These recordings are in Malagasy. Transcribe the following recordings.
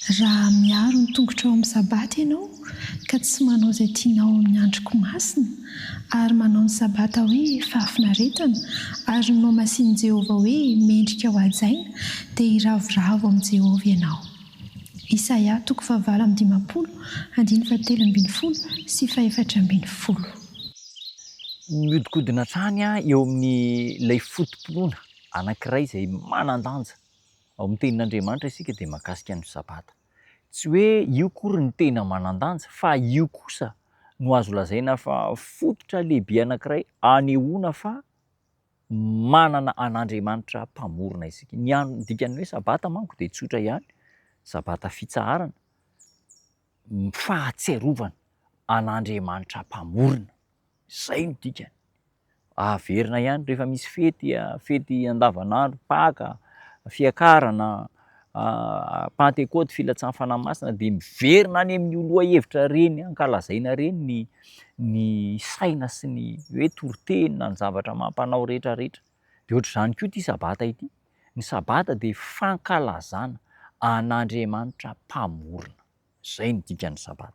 Raha miaro ny tongotra ao amin'ny sabata ianao ka tsy manao izay tianao amin'ny androko masina ary manao ny sabata hoe fahafinaretana ary manao masiany Jehovah hoe mendrika ho hajaina dia hiravoravo amin'ny Jehovah ianao. Isaia 9:20, 7:10 sy 4:10. Miodikodina hatrany eo amin'ny ilay fotompinoana anankiray izay manan-danja ao amin'ny tenin'Andriamanitra isika dia mahakasika ny sabata. Tsy hoe io kory ny tena manan-danja fa io kosa no azo lazaina fa fototra lehibe anankiray anehoana fa manana an'Andriamanitra mpamorona isika. Ny dikany hoe sabata manko dia tsotra ihany, sabata fitsaharana, fahatsiarovana an'Andriamanitra mpamorona. Izay no dikany. Averina ihany rehefa misy fety andavanandro, Paka, fiakarana, Pentecote, filatsan'ny fanahy masina dia miverina any amin'ny oloa-hevitra reny ankalazaina reny ny saina sy ny hoe toriteny ny zavatra mampanao rehetrarehetra. Dia ohatr'izany koa ity sabata ity. Ny sabata dia fankalazana an'Andriamanitra mpamorona. Izay no dikan'ny sabata.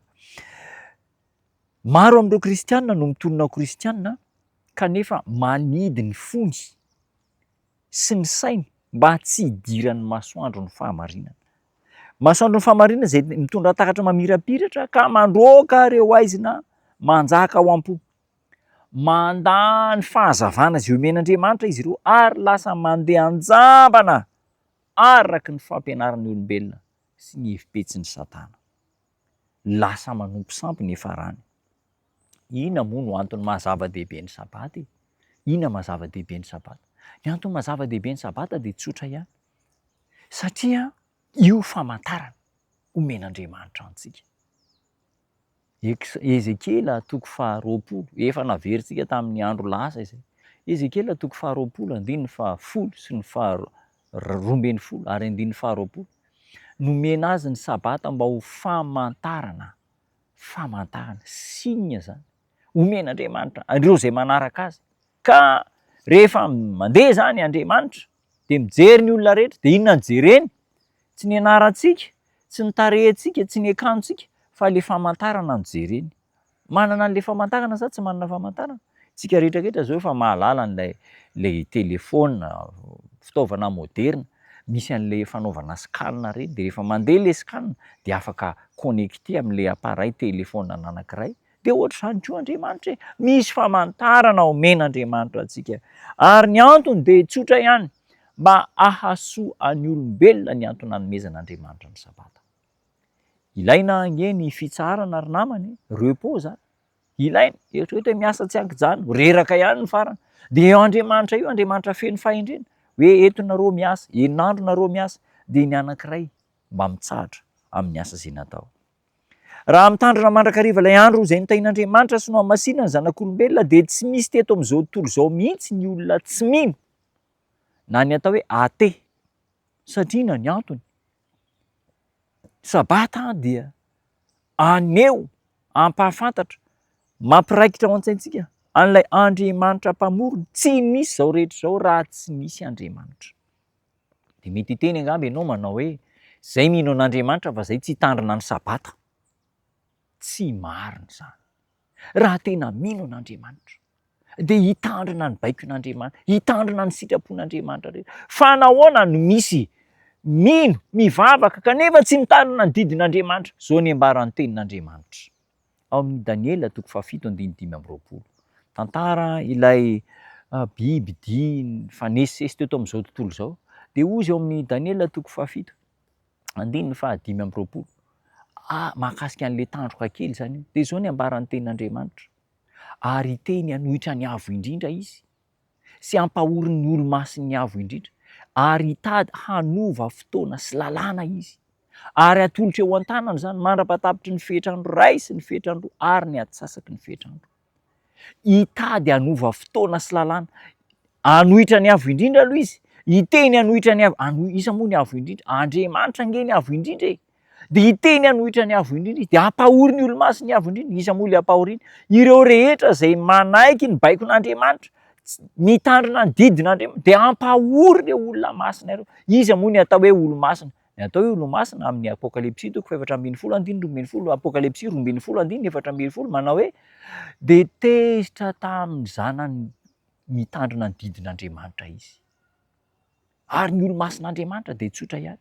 Maro amin'ireo kristianina no mitonona ho kristianina kanefa manidy ny fony sy ny sainy mba tsy hidiran'ny masoandro ny fahamarinana. Masoandro ny fahamarinana izay mitondra takatra mamirapiratra ka mandroaka ireo aizina manjaka ao am-po. Mandany fahazavana izay omen'Andriamanitra izy ireo ary lasa mandeha anjambana araky ny fampianaran'ny olombelona sy ny hevim-petsin'ny Satana. Lasa manompo sampy ny farany. Inona moa no antony mahazava-dehibe ny sabata? Inona mahazava-dehibe ny sabata? Ny antony mahazava-dehibe ny sabata dia tsotra ihany. Satria io famantarana omen'Andriamanitra antsika. Ezekiela 2:20, efa naverintsika tamin'ny andro lasa izay. Ezekiela 2:20, 10:10 sy ny 12:20 ary 10:20. Nomena azy ny sabata mba ho famantarana, signe zany. Omen'Andriamanitra ireo izay manaraka azy. Ka rehefa mandeha zany Andriamanitra dia mijery ny olona rehetra dia inona no jereny? Tsy ny anarantsika, tsy ny tarehintsika, tsy ny akanjontsika fa ilay famantarana no jereny. Manana an'ilay famantarana sa tsy manana famantarana? Tsika rehetrarehetra zao efa mahalala an'ilay telefaonina, fitaovana moderna, misy an'ilay fanaovana scanne reny dia rehefa mandeha ilay scanne dia afaka connecté amin'ilay appareil telefaonina anankiray. Dia ohatr'izany koa Andriamanitra misy famantarana omen'Andriamanitra antsika. Ary ny antony dia tsotra ihany, mba ahasoa any olombelona ny antony nanomezan'Andriamanitra ny sabata. Ilaina anie ny fitsarana ary namany, repos zany. Ilaina, eritreretra miasa tsy ankijano, reraka ihany ny farany. Dia eo Andriamanitra io, Andriamanitra feno fahendrena, hoe eto nareo miasa, enin'andro nareo miasa, dia ny anankiray mba mitsahatra amin'ny asa izay natao. Raha mitandrina mandrakariva ilay andro izay nitain'Andriamanitra sy no hamasinana ny zanak'olombelona dia tsy misy teto amin'izao tontolo izao mihitsy ny olona tsy mino na ny atao hoe athée. Satria na ny antony, sabata dia aneo ampahafantatra, mampiraikitra ao an-tsaintsika an'ilay Andriamanitra mpamorona. Tsy misy izao rehetra izao raha tsy misy Andriamanitra. Dia mety hiteny angamba ianao manao hoe izay mino an'Andriamanitra fa izay tsy hitandrina ny sabata. Tsy marina izany. Raha tena mino an'Andriamanitra dia hitandrina ny baikon'Andriamanitra, hitandrina ny sitrapon'Andriamanitra rehetra. Fa nahoana no misy mino, mivavaka kanefa tsy mitandrina ny didin'Andriamanitra? Zao ny ambaran'ny tenin'Andriamanitra ao amin'ny Daniela 7:5-20. Tantara ilay biby dia fanesisesy teto amin'izao tontolo izao. Dia ozy ao amin'ny Daniela 7:5-5. Mahakasika an'ilay tandroka kely zany. Dia izao ny ambaran'ny tenin'Andriamanitra. Ary teny hanohitra ny avo indrindra izy sy hampahoriny ny olo-masiny ny avo indrindra. Ary hitady hanova fotoana sy lalàna izy. Ary atolotra eo an-tanany zany mandrapatapitry ny fetrandro ray sy ny fetrandro ary ny atsasaky ny fetrandro. Hitady hanova fotoana sy lalàna. Hanohitra ny avo indrindra aloha izy. Hiteny hanohitra ny avo. Isa moa ny avo indrindra? Andriamanitra nge ny avo indrindra e. Dia hiteny hanohitra ny avo indrindra izy. Dia hampahory ny olo-masiny ny avo indrindra. Isa moa ilay hampahoriana? Ireo rehetra izay manaiky ny baikon'Andriamanitra, mitandrina ny didin'Andriamanitra, dia hampahory ireo olona masina ireo. Iza moa ny atao hoe olo-masina? Ny atao hoe olo-masina amin'ny apokalipsy toko 7:10 apokalipsy 2:7 manao hoe de tezitra tamin'ny zanany mitandrina ny didin'Andriamanitra izy. Ary ny olo-masin'Andriamanitra de tsotra ihany.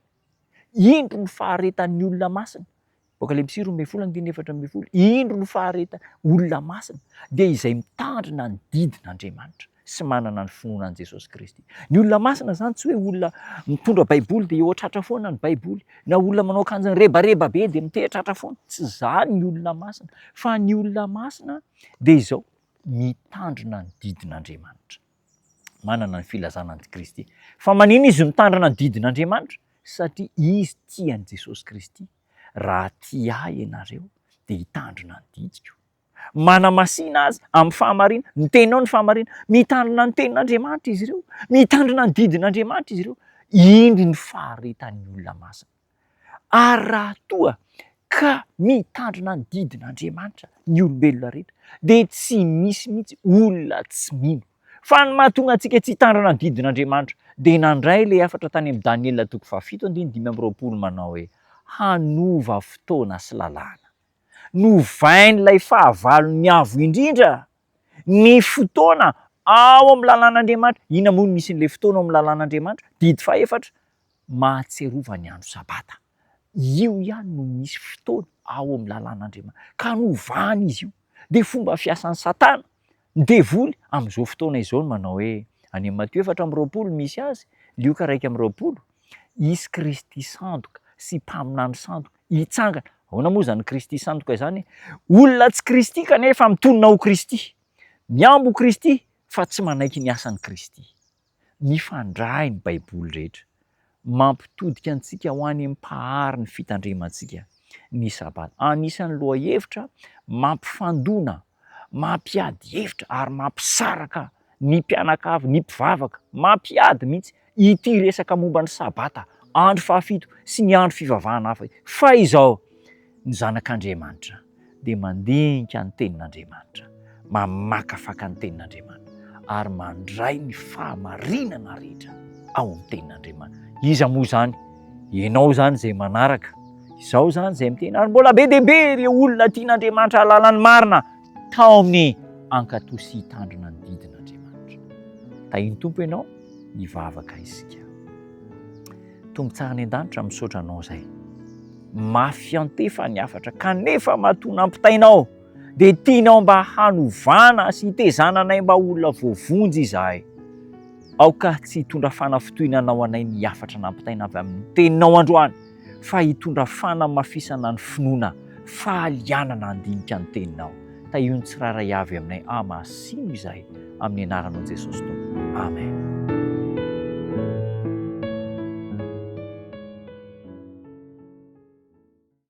Indro ny faharetan'ny olona masina. Apokalipsy 2:7 indro ny fahareta olona masina de izay mitandrina ny didin'Andriamanitra sy manana ny finoanan'i Jesosy Kristy. Ny olona masina zany tsy hoe olona mitondra baiboly de eo an-tratra foana ny baiboly, na olona manao akanjo rebareba be de mitehan-tratra foana. Tsy zany ny olona masina, fa ny olona masina de izao mitandrina ny didin'Andriamanitra. Manana ny filazanan'i Kristy. Fa manino izy mitandrina ny didin'Andriamanitra? Satria izy tian'i Jesosy Kristy. Raha tia ianareo de hitandrina ny didiko. Manamasina azy amin'ny fahamarina, ny teninao ny fahamarina, mitandrina ny tenin'Andriamanitra izy ireo, mitandrina ny didin'Andriamanitra izy ireo. Indro ny faharetan'ny olona masina. Ary raha toa ka mitandrina ny didin'Andriamanitra ny olombelona rehetra de tsy misy mihitsy olona tsy mino. Fa ny mahatonga antsika tsy hitandrina ny didin'Andriamanitra de nandray le afatra tany amin'ny Daniela 7:5 manao hoe hanova fotoana sy lalàna. Novain'ilay fahavalony avo indrindra ny fotoana ao amin'ny lalàn'Andriamanitra. Inona moa no misy n'ilay fotoana ao amin'ny lalàn'Andriamanitra? Didy fahaefatra, mahatserova ny andro sabata. Io ihany no misy fotoana ao amin'ny lalàn'Andriamanitra. Ka novany izy io. De fomba fiasan'ny Satana ny devoly amin'izao fotoana izao no manao hoe any amin'ny Matthieu 4:20 misy azy, Lioka 1:20, isy Kristy sandoka sy mpaminany sandoka hitsangana. Ahoana moa zany Kristy sandoka izany? Olona tsy Kristy kanefa mitonona ho Kristy. Miambo Kristy fa tsy manaiky ny asan'ny Kristy. Mifandray ny baiboly rehetra. Mampitodika antsika ho any am-pahary ny fitandremantsika ny sabata. Anisan'ny lohahevitra mampifandona, mampiady hevitra ary mampisaraka ny mpianakavy, ny mpivavaka, mampiady mihitsy ity resaka momba ny sabata, andro fahafito sy ny andro fivavahana hafa. Fa izao ny zanak'Andriamanitra de mandinika ny tenin'Andriamanitra, mamakafaka ny tenin'Andriamanitra ary mandray ny fahamarinana rehetra ao amin'ny tenin'Andriamanitra. Iza moa zany? Ianao zany zay manaraka, izao zany zay miteny ary mbola be dia be ireo olona tian'Andriamanitra halalany marina tao amin'ny ankato sy hitandrina ny didin'Andriamanitra. Tahiny Tompo ianao, mivavaka isika. Tompo tsara ny an-danitra misaotra anao zay. Mafy antefa ny afatra kanefa mahatona ampitainao de tianao mba hanovana sy hitezana anay mba olona voavonjy izahay. Aoka tsy hitondra fanafitohinanao anay ny afatra nampitaina avy amin'ny teninao androany, fa hitondra fanamafisana ny finoana, fahalianana handinika ny teninao. Tahiny tsiraray avy aminay, masino izahay amin'ny anaranao Jesosy Tompo. Amen.